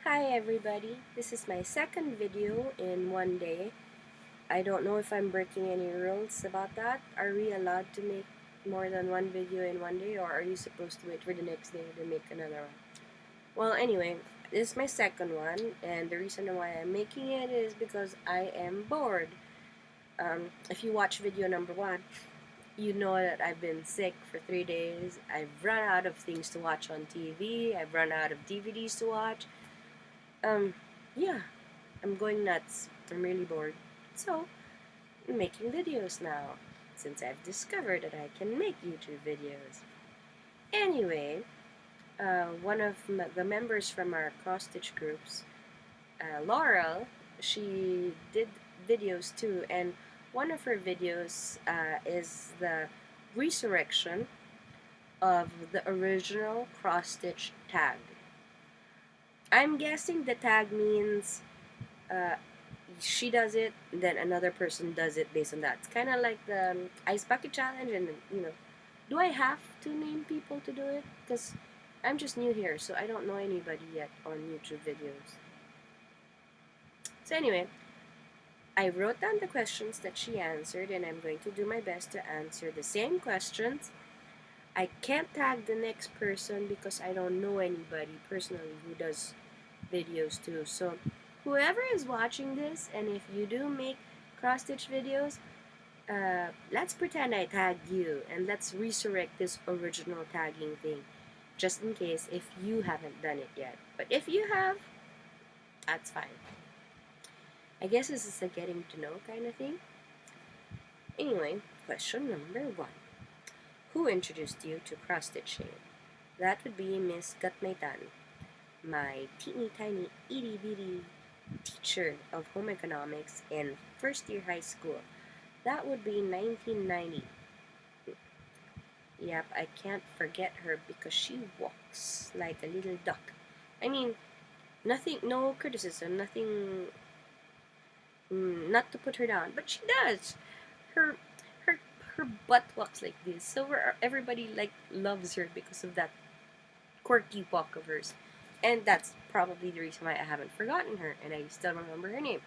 Hi everybody, this is my second video in one day. I don't know if I'm breaking any rules about that. Are we allowed to make more than one video in one day, or are you supposed to wait for the next day to make another one? Well, anyway, this is my second one, and the reason why I'm making it is because I am bored. If you watch video number one, you know that I've been sick for 3 days. I've run out of things to watch on TV. I've run out of DVDs to watch. Um, yeah, I'm going nuts. I'm really bored. So, I'm making videos now, since I've discovered that I can make YouTube videos. Anyway, one of the members from our cross-stitch groups, Laurel, she did videos too, and one of her videos is the resurrection of the original cross-stitch tag. I'm guessing the tag means uh, she does it, then another person does it based on that. It's kind of like the ice bucket challenge, and do I have to name people to do it? Because I'm just new here, so I don't know anybody yet on YouTube videos. So anyway, I wrote down the questions that she answered, and I'm going to do my best to answer the same questions. I can't tag the next person because I don't know anybody personally who does videos too. So whoever is watching this, and if you do make cross-stitch videos, let's pretend I tagged you, and let's resurrect this original tagging thing, just in case if you haven't done it yet. But if you have, that's fine. I guess this is a getting to know kind of thing. Anyway, question number one. Who introduced you to cross-stitching? That would be Miss Gatmaitan, my teeny tiny itty bitty teacher of home economics in first year high school. That would be 1990. Yep, I can't forget her because she walks like a little duck. I mean, nothing, no criticism, nothing, not to put her down, but she does. Her, her, her butt walks like this, so everybody like loves her because of that quirky walk of hers, and that's probably the reason why I haven't forgotten her, and I still remember her name,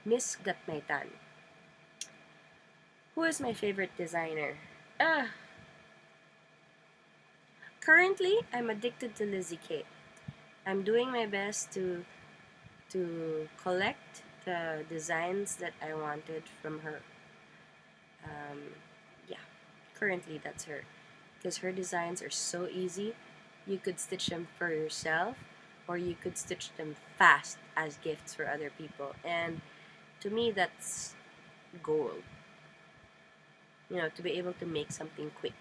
Miss Gatmaitan. Who is my favorite designer? Ah, currently I'm addicted to Lizzie Kate. I'm doing my best to collect the designs that I wanted from her. Um, yeah, currently that's her, because her designs are so easy. You could stitch them for yourself, or you could stitch them fast as gifts for other people. And to me, that's gold. You know, to be able to make something quick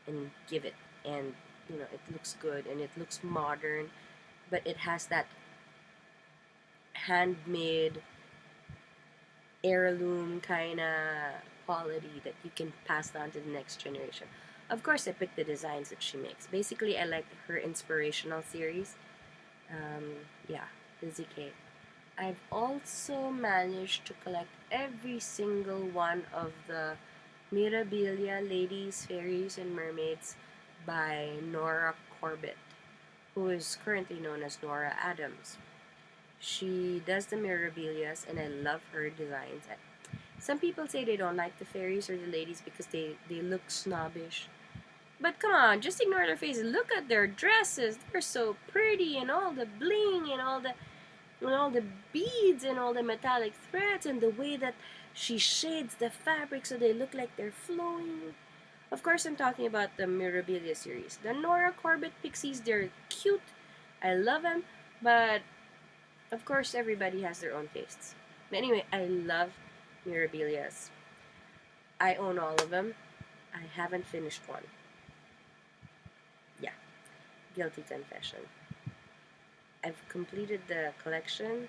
and give it, and it looks good and it looks modern, but it has that handmade heirloom kind of quality that you can pass on to the next generation. Of course, I picked the designs that she makes. Basically, I like her inspirational series. Yeah, Lizzie K. I've also managed to collect every single one of the Mirabilia Ladies, Fairies, and Mermaids by Nora Corbett, who is currently known as Nora Adams. She does the Mirabilias, and I love her designs. Some people say they don't like the fairies or the ladies because they look snobbish. But come on, just ignore their faces. Look at their dresses. They're so pretty, and all the bling and all the beads and all the metallic threads, and the way that she shades the fabric so they look like they're flowing. Of course, I'm talking about the Mirabilia series. The Nora Corbett pixies, they're cute. I love them, but of course, everybody has their own tastes. But anyway, I love Mirabilias. I own all of them. I haven't finished one. Yeah, guilty confession. I've completed the collection.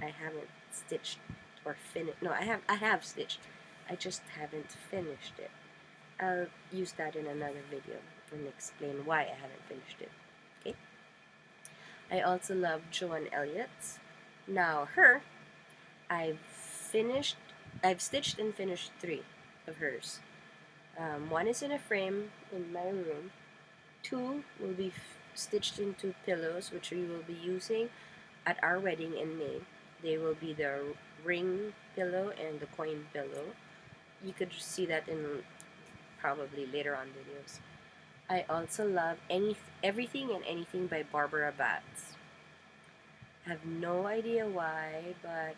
I haven't stitched or finished. No, I have stitched. I just haven't finished it. I'll use that in another video and explain why I haven't finished it. Okay? I also love Joan Elliott's. Now her, I've finished, I've stitched and finished 3 of hers. One is in a frame in my room. 2 will be stitched into pillows, which we will be using at our wedding in May. They will be the ring pillow and the coin pillow. You could see that in probably later on videos. I also love everything and anything by Barbara Batts. I have no idea why, but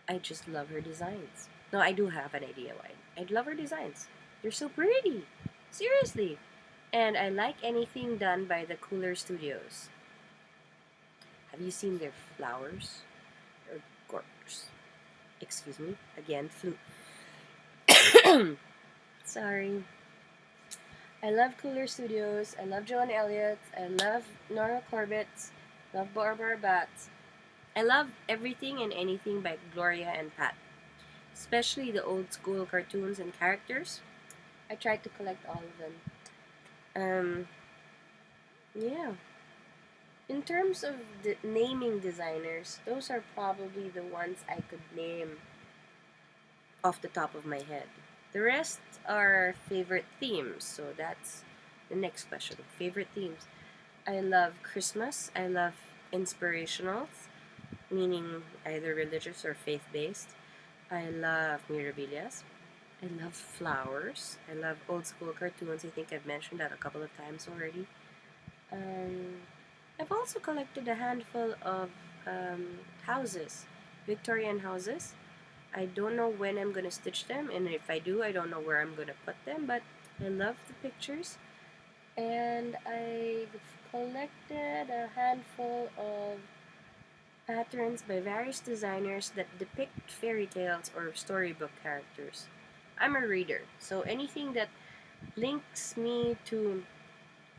I just love her designs. No, I do have an idea why. I love her designs. They're so pretty. Seriously. And I like anything done by the Cooler Studios. Have you seen their flowers? They're gorgeous. Excuse me. Again, flu. Sorry. I love Cooler Studios. I love Joan Elliott. I love Nora Corbett. Love Barbara Batts. I love everything and anything by Gloria and Pat. Especially the old school cartoons and characters. I tried to collect all of them. Yeah. In terms of the naming designers, those are probably the ones I could name off the top of my head. The rest are favorite themes, so that's the next question. Favorite themes. I love Christmas. I love inspirationals, meaning either religious or faith-based. I love mirabilias. I love flowers. I love old school cartoons. I think I've mentioned that a couple of times already. I've also collected a handful of houses, Victorian houses. I don't know when I'm going to stitch them, and if I do, I don't know where I'm going to put them, but I love the pictures. And I've collected a handful of patterns by various designers that depict fairy tales or storybook characters. I'm a reader, so anything that links me to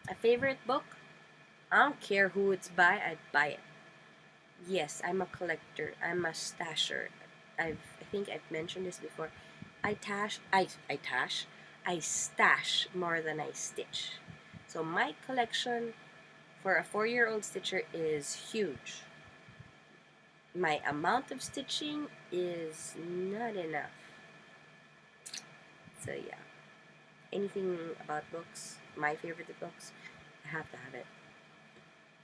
a favorite book, I don't care who it's by, I buy it. Yes, I'm a collector. I'm a stasher. I think I've mentioned this before. I stash more than I stitch. So my collection for a 4-year-old stitcher is huge. My amount of stitching is not enough. So yeah, anything about books, my favorite books, I have to have it.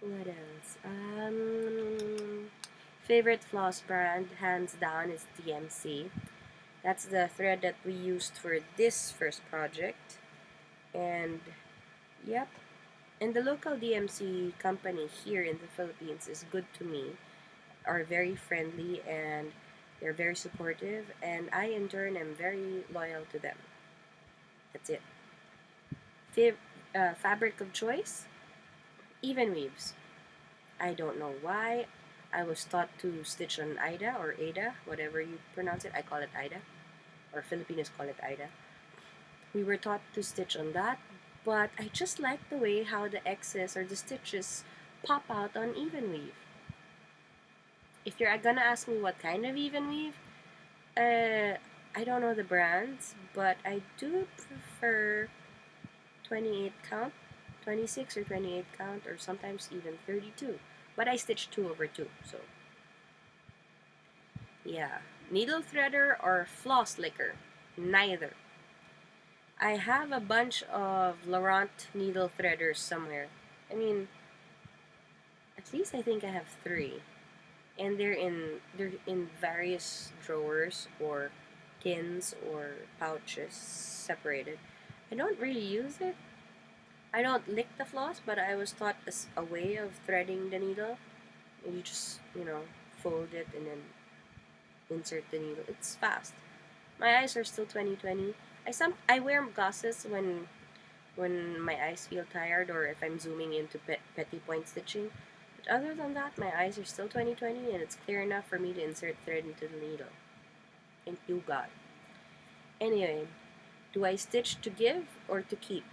What else? Favorite floss brand, hands down, is DMC. That's the thread that we used for this first project. And yep, and the local DMC company here in the Philippines is good to me, are very friendly, and they're very supportive, and I in turn am very loyal to them. That's it. Fabric of choice? Even weaves. I don't know why. I was taught to stitch on Ida or Ada, whatever you pronounce it. I call it Ida, or Filipinos call it Ida. We were taught to stitch on that, but I just like the way how the X's or the stitches pop out on even weave. If you're gonna ask me what kind of even weave, I don't know the brands, but I do prefer 28 count, 26 or 28 count, or sometimes even 32. But I stitch 2/2, so yeah. Needle threader or floss licker? Neither. I have a bunch of Laurent needle threaders somewhere. I mean, at least I think I have 3. And they're in various drawers or tins or pouches separated. I don't really use it. I don't lick the floss, but I was taught as a way of threading the needle. You just, fold it and then insert the needle. It's fast. My eyes are still 20/20. I wear glasses when my eyes feel tired or if I'm zooming into petty point stitching. But other than that, my eyes are still 20/20, and it's clear enough for me to insert thread into the needle. Thank you, God. Anyway, do I stitch to give or to keep?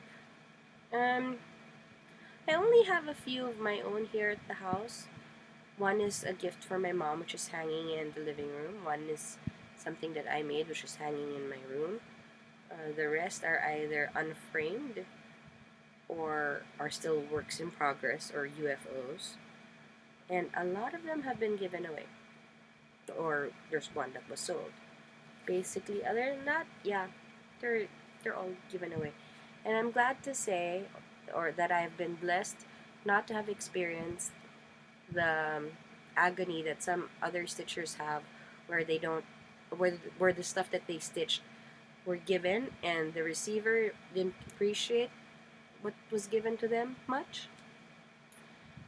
I only have a few of my own here at the house. One is a gift for my mom, which is hanging in the living room. One is something that I made, which is hanging in my room. The rest are either unframed or are still works in progress or UFOs. And a lot of them have been given away. Or there's one that was sold. Basically, other than that, yeah, they're all given away. And I'm glad to say, or that I've been blessed not to have experienced the agony that some other stitchers have, where they don't, where the stuff that they stitched were given and the receiver didn't appreciate what was given to them much.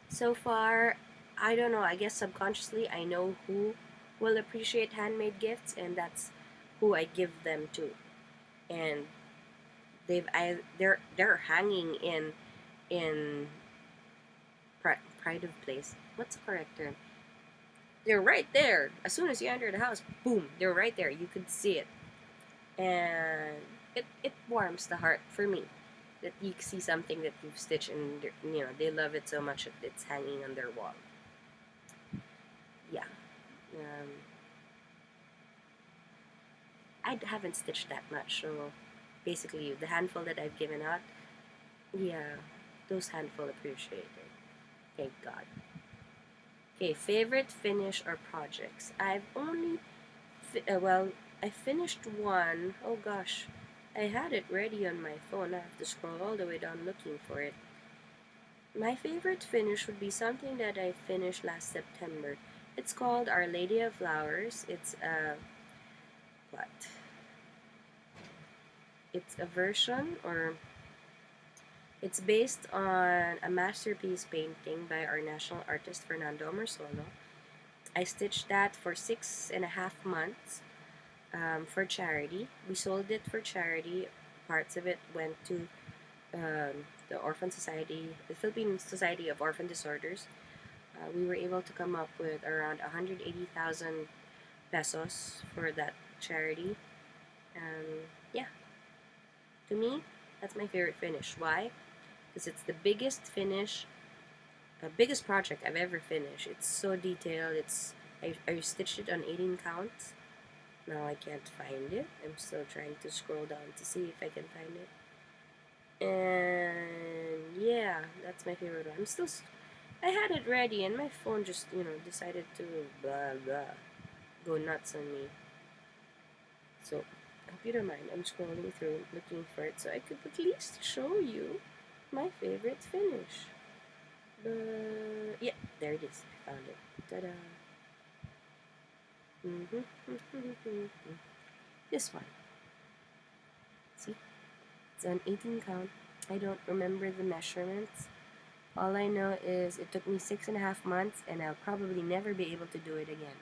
So far, I don't know, I guess subconsciously I know who will appreciate handmade gifts, and that's who I give them to. And they're hanging in pride of place. What's the correct term? They're right there. As soon as you enter the house, boom, they're right there. You could see it. And it warms the heart for me that you see something that you've stitched, and they love it so much that it's hanging on their wall. Yeah. Um, I haven't stitched that much, so basically the handful that I've given out, yeah, those handful appreciate it. Thank God. Okay, favorite finish or projects. I've only, I finished one. Oh gosh, I had it ready on my phone. I have to scroll all the way down looking for it. My favorite finish would be something that I finished last September. It's called Our Lady of Flowers. It's what? It's a version, or it's based on a masterpiece painting by our national artist Fernando Marsono. I stitched that for 6.5 months for charity. We sold it for charity. Parts of it went to the Orphan Society, the Philippine Society of Orphan Disorders. We were able to come up with around 180,000 pesos for that charity. Yeah, to me, that's my favorite finish. Why? Because it's the biggest biggest project I've ever finished. It's so detailed. I stitched it on 18 counts. Now I can't find it. I'm still trying to scroll down to see if I can find it. And yeah, that's my favorite one. I had it ready, and my phone just decided to blah blah go nuts on me. So hope you don't mind. I'm scrolling through looking for it so I could at least show you my favorite finish. But yeah, there it is. I found it. Ta-da! This one. See? It's an 18 count. I don't remember the measurements. All I know is it took me 6.5 months, and I'll probably never be able to do it again.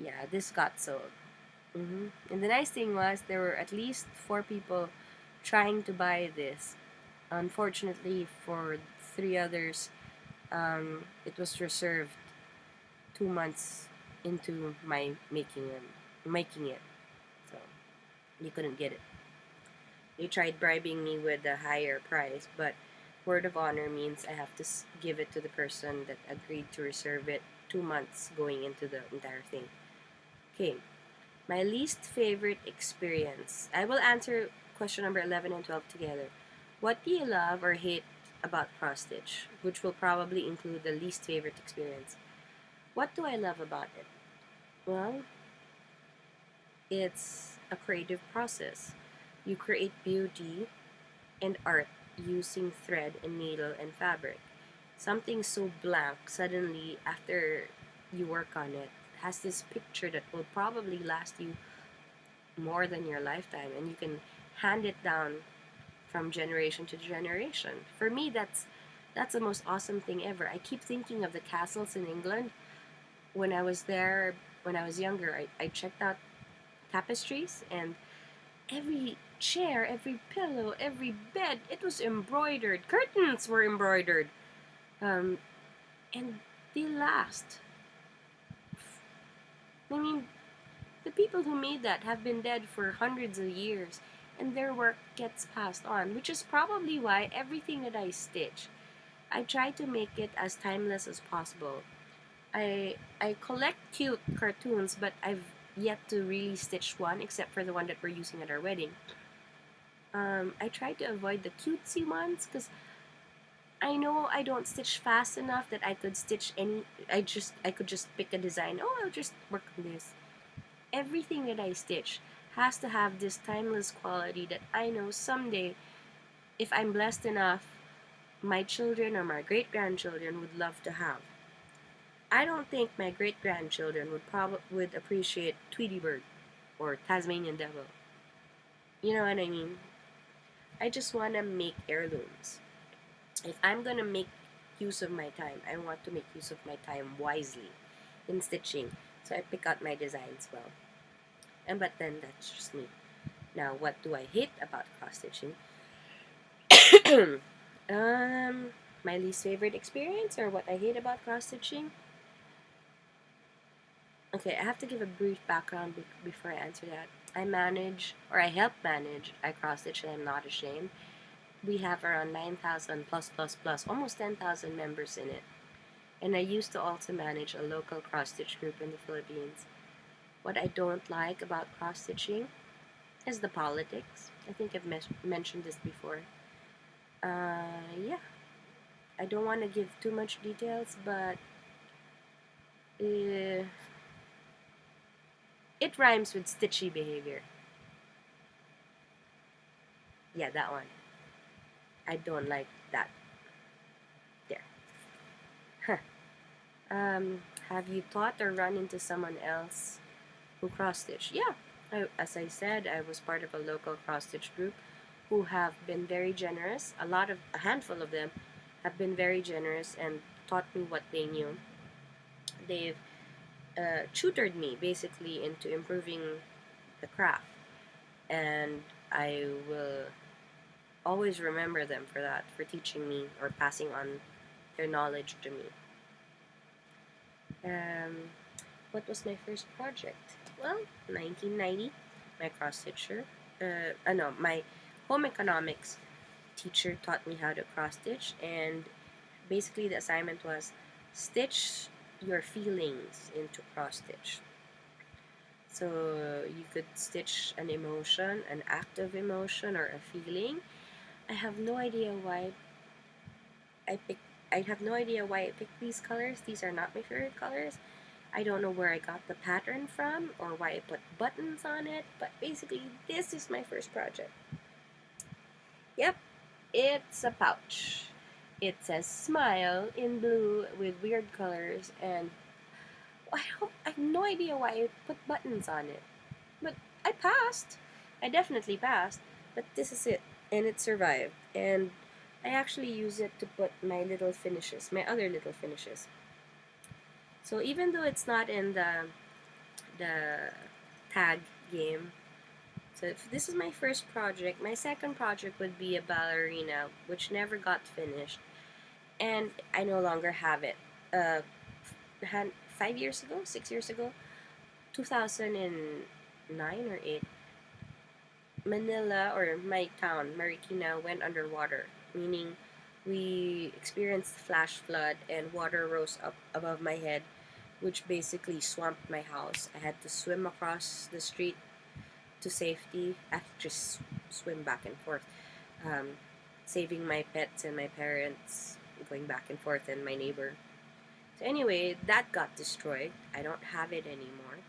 Yeah, this got sold. And the nice thing was there were at least 4 people trying to buy this. Unfortunately, for 3 others, it was reserved 2 months into my making it, so you couldn't get it. They tried bribing me with a higher price, but word of honor means I have to give it to the person that agreed to reserve it 2 months going into the entire thing. Okay, my least favorite experience. I will answer question number 11 and 12 together. What do you love or hate about cross stitch? Which will probably include the least favorite experience. What do I love about it? Well, it's a creative process. You create beauty and art using thread and needle and fabric. Something so blank, suddenly after you work on it, has this picture that will probably last you more than your lifetime, and you can hand it down from generation to generation. For me, that's the most awesome thing ever. I keep thinking of the castles in England. When I was there, when I was younger, I checked out tapestries, and every chair, every pillow, every bed, it was embroidered. Curtains were embroidered. And they last. I mean, the people who made that have been dead for hundreds of years, and their work gets passed on, which is probably why everything that I stitch, I try to make it as timeless as possible. I collect cute cartoons, but I've yet to really stitch one, except for the one that we're using at our wedding. I try to avoid the cutesy ones because I know I don't stitch fast enough that I could stitch any. I could just pick a design. Oh, I'll just work on this. Everything that I stitch has to have this timeless quality that I know someday, if I'm blessed enough, my children or my great grandchildren would love to have. I don't think my great-grandchildren would appreciate Tweety Bird or Tasmanian Devil. You know what I mean? I just want to make heirlooms. If I'm going to make use of my time, I want to make use of my time wisely in stitching. So I pick out my designs well. But then that's just me. Now, what do I hate about cross stitching? um, my least favorite experience or what I hate about cross stitching? Okay, I have to give a brief background before I answer that. I help manage I cross stitch, and I'm not ashamed. We have around 9,000 plus, almost 10,000 members in it. And I used to also manage a local cross stitch group in the Philippines. What I don't like about cross stitching is the politics. I think I've mentioned this before. Yeah, I don't want to give too much details, but it rhymes with stitchy behavior. Yeah, that one. I don't like that. There. Huh. Have you taught or run into someone else who cross-stitch? Yeah. As I said, I was part of a local cross-stitch group who have been very generous. A handful of them have been very generous and taught me what they knew. They've tutored me basically into improving the craft, and I will always remember them for that, for teaching me or passing on their knowledge to me. What was my first project? Well, 1990, my cross-stitcher, my home economics teacher taught me how to cross-stitch, and basically the assignment was stitch your feelings into cross-stitch. So you could stitch an emotion, an act of emotion, or a feeling. I have no idea why I picked I have no idea why I picked these colors. These are not my favorite colors. I don't know where I got the pattern from or why I put buttons on it, but basically this is my first project. Yep, it's a pouch. It says smile in blue with weird colors, and I have no idea why I put buttons on it. But I passed. I definitely passed, but this is it, and it survived. And I actually use it to put my little finishes, my other little finishes. So even though it's not in the tag game, so if this is my first project, my second project would be a ballerina, which never got finished, and I no longer have it. 5 years ago, 6 years ago, 2009 or 8, Manila, or my town, Marikina, went underwater, meaning we experienced flash flood and water rose up above my head, which basically swamped my house. I had to swim across the street to safety. I could just swim back and forth, saving my pets and my parents, going back and forth, and my neighbor. So anyway, that got destroyed. I don't have it anymore.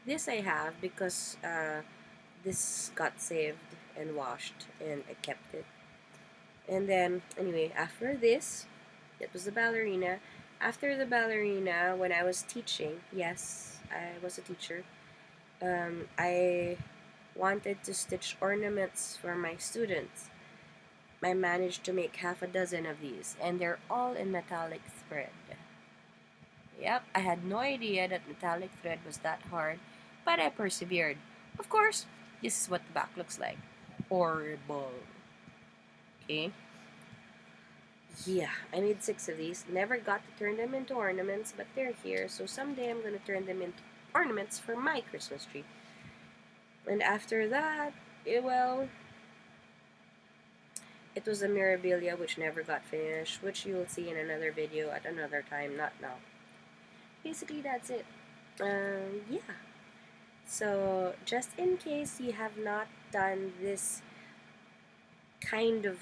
This I have because this got saved and washed, and I kept it. And then, anyway, after this, it was the ballerina. After the ballerina, when I was teaching, yes, I was a teacher, I wanted to stitch ornaments for my students. I managed to make half a dozen of these, and they're all in metallic thread. Yep, I had no idea that metallic thread was that hard, but I persevered. Of course, this is what the back looks like. Horrible. Okay. Yeah, I made 6 of these. Never got to turn them into ornaments, but they're here, so someday I'm going to turn them into ornaments for my Christmas tree. And after that, it was a Mirabilia which never got finished, which you'll see in another video at another time, not now. Basically, that's it. Yeah. So, just in case you have not done this kind of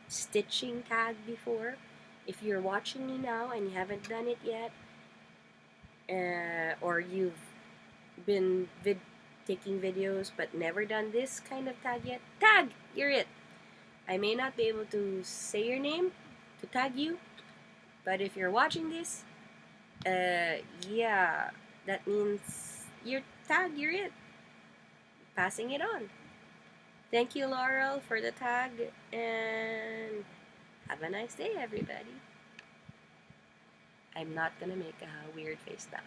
stitching tag before, if you're watching me now and you haven't done it yet, or you've been taking videos but never done this kind of tag yet, tag! You're it! I may not be able to say your name to tag you, but if you're watching this, Yeah, that means you're tag, you're it. Passing it on. Thank you, Laurel, for the tag, and have a nice day, everybody. I'm not gonna make a weird face now.